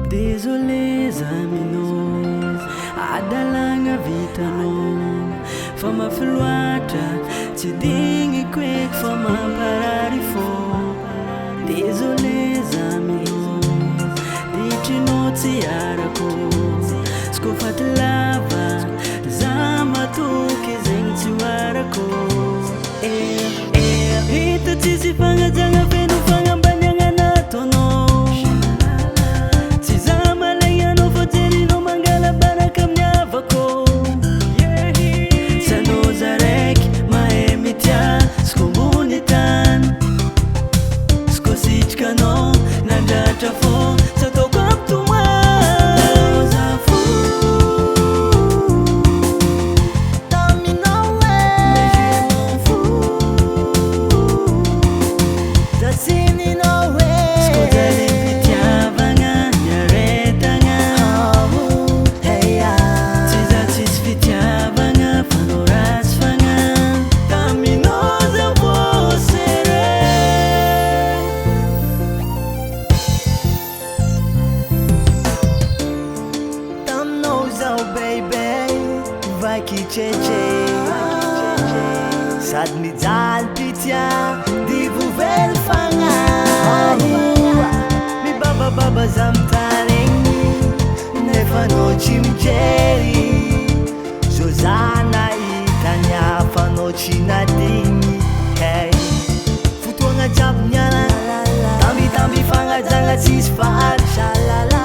Désolé zaminô, adalagna vitanô, fa mafy loatra tsy digniko eky fa mamparary fô. Désolé zaminô, ditrinô tsy arako, izy koa fa ty lava za matoky zegny tsy hoarako. Hita tsisy fagnajagna feno fagnambaniagna nataonao, tsy za malegny anao fa jerinao mangala baraka amin'ny havako. Sanô zaraiky mahay mitia, izy koa ambony tany, izy koa sitrikanao nandratra fô tsy ataoko amtomany. Za fo taminao mais je m'en fous, za sininao izy koa zany fitiavagna niaretagna. Tsy za tsisy fitiavagna fa anao ratsy fagna taminao za vô seré. Taminao zao baby vaky tsetre, sady mijaly pitia divovely fagnahy, mibabababa za mitaregny nefa anao tsy mijery. Zao za nahita ny hafa anao tsy nadigny. Fotoagna jiaby niala tambitamby fagnajagna tsisy faritry.